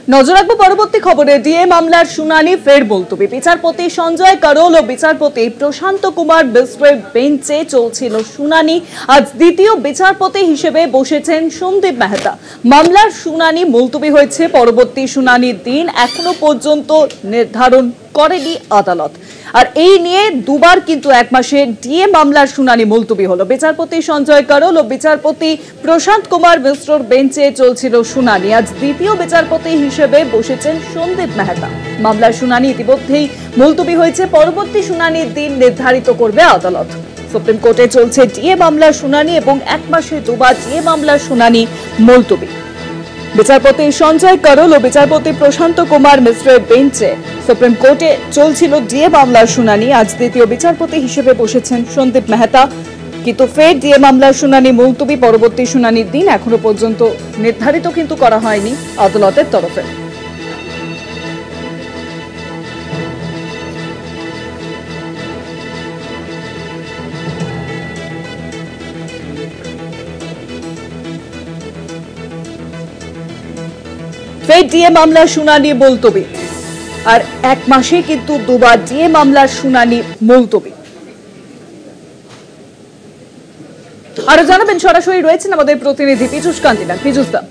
নজর রাখবো পরবর্তী খবরে। ডিএ মামলার শুনানি ফের মুলতবি। বিচারপতি সঞ্জয় করল ও বিচারপতি প্রশান্ত কুমার মিশ্রের বেঞ্চে চলছিল শুনানি। আজ দ্বিতীয় বিচারপতি হিসেবে বসেছেন সন্দীপ মেহতা। মামলার শুনানি মুলতবি হয়েছে। পরবর্তী শুনানির দিন এখনো পর্যন্ত নির্ধারণ করেনি আদালত। আর এই নিয়ে দুবার কিন্তু এক মাসে ডিএ মামলার শুনানি মুলতবি হলো। বিচারপতি সঞ্জয় করল ও বিচারপতি প্রশান্ত কুমার মিশ্রর বেঞ্চে চলছিল শুনানি। আজ দ্বিতীয় বিচারপতি হিসেবে বসেছেন সন্দীপ মেহতা। মামলার শুনানি ইতিমধ্যেই মুলতবি হয়েছে। পরবর্তী শুনানির দিন নির্ধারিত করবে আদালত। সুপ্রিম কোর্টে চলছে ডিএ মামলার শুনানি এবং এক মাসে দুবার ডিএ মামলার শুনানি মুলতবি। বিচারপতি সঞ্জয় করল ও বিচারপতি প্রশান্ত কুমার মিশ্রের বেঞ্চে সুপ্রিম কোর্টে চলছিল ডিএ মামলার শুনানি। আজ দ্বিতীয় বিচারপতি হিসেবে বসেছেন সন্দীপ মেহতা। কিন্তু ফের ডিএ মামলার শুনানি মুলতবি। পরবর্তী শুনানির দিন এখনো পর্যন্ত নির্ধারিত কিন্তু করা হয়নি আদালতের তরফে। ফের ডিএ মামলার শুনানি মুলতবি। আর এক মাসে কিন্তু দুবার ডিএ মামলার শুনানি মুলতবি। আরো জানাবেন, সরাসরি রয়েছেন আমাদের প্রতিনিধি পীযূষ কান্তিনাথ। পীযূষ দা,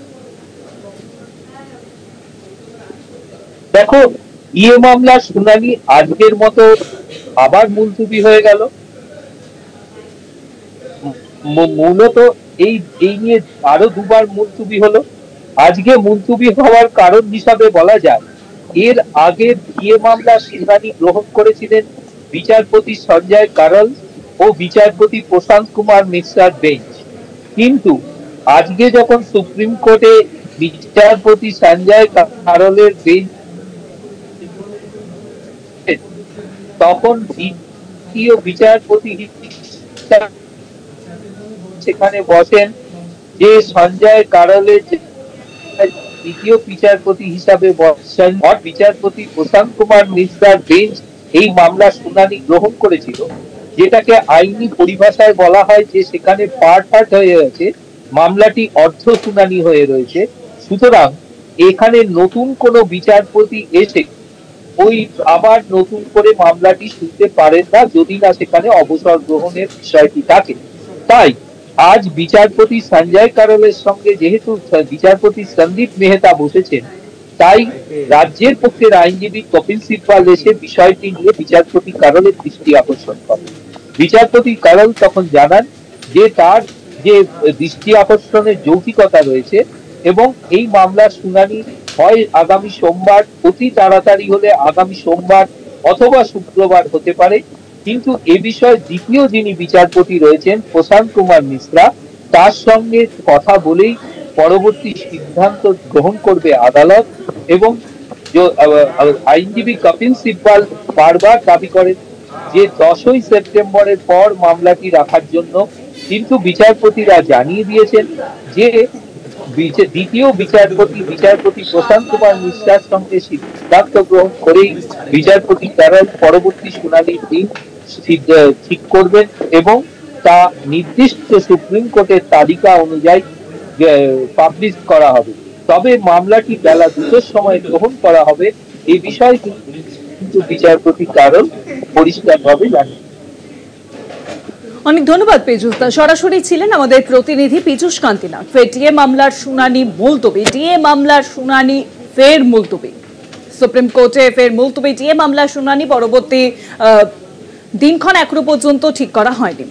দেখো, ডিএ মামলার শুনানি আজকের মতো আবার মুলতবি হয়ে গেল। মূলত এই নিয়ে আরো দুবার মুলতবি হলো। আজকে মুলতবি হওয়ার কারণ হিসাবে বলা যায়, এর আগে ডিএ মামলার শুনানি গ্রহণ করেছিলেন বিচারপতি সঞ্জয় করল ও বিচারপতি প্রশান্ত কুমার মিশ্রার বেঞ্চ। কিন্তু আজকে যখন সুপ্রিম কোর্টে বিচারপতি সঞ্জয় করলের বেঞ্চ, তখন দ্বিতীয় বিচারপতি সেখানে বসেন যে সঞ্জয় করলের দ্বিতীয় বিচারপতি হিসাবে বিচারপতি প্রশান্ত কুমার মিশ্রার বেঞ্চ এই মামলার শুনানি গ্রহণ করেছিল, যেটাকে আইনি পরিভাষায় বলা হয় যে সেখানে পার্ট হয়ে রয়েছে, মামলাটি অর্ধ শুনানি হয়ে রয়েছে। সুতরাং এখানে নতুন কোনো বিচারপতি এসে ওই আবার নতুন করে মামলাটি শুনতে পারেন না, যদি না সেখানে অবসর গ্রহণের বিষয়টি থাকে। তাই আজ বিচারপতি সঞ্জয় করলের সঙ্গে যেহেতু বিচারপতি সন্দীপ মেহতা বসেছেন, তাই রাজ্যের পক্ষের আইনজীবী কপিল সিব্বাল এসে বিষয়টি নিয়ে বিচারপতি করলের দৃষ্টি আকর্ষণ করেন। বিচারপতি করল তখন জানান যে তার যে দৃষ্টি আকর্ষণের যৌক্তিকতা রয়েছে এবং এই মামলার শুনানি হয় আগামী সোমবার, অতি তাড়াতাড়ি হলে আগামী সোমবার অথবা শুক্রবার হতে পারে। কিন্তু এ বিষয়ে দ্বিতীয় যিনি বিচারপতি রয়েছেন প্রশান্ত কুমার মিশ্রা, তার সঙ্গে কথা বলেই পরবর্তী সিদ্ধান্ত গ্রহণ করবে আদালত। এবং আইনজীবী কপিল সিব্বাল বারবার দাবি করেন যে 10ই সেপ্টেম্বরের পর মামলাটি রাখার জন্য, কিন্তু বিচারপতিরা জানিয়ে দিয়েছেন যে দ্বিতীয় বিচারপতি প্রশান্ত কুমার মিশ্রার সঙ্গে সিদ্ধান্ত গ্রহণ করেই বিচারপতি করল পরবর্তী শুনানির দিন ঠিক করবেন এবং তা নির্দিষ্ট সুপ্রিম কোর্টের তালিকা অনুযায়ী পাবলিশ করা হবে। তবে মামলাটি বেলা 2টার সময় গ্রহণ করা হবে, এই বিষয়ে কিন্তু বিচারপতি করল পরিষ্কারভাবে জানেন। অনেক ধন্যবাদ পীযূষ দা। সরাসরি ছিলেন আমাদের প্রতিনিধি পীযূষ কান্তিনাথ। ফের ডিএ মামলার শুনানি মুলতবি। ডিএ মামলার শুনানি ফের মুলতবি। সুপ্রিম কোর্টে ফের মুলতবি ডিএ মামলার শুনানি। পরবর্তী দিনক্ষণ এখনো পর্যন্ত ঠিক করা হয়নি।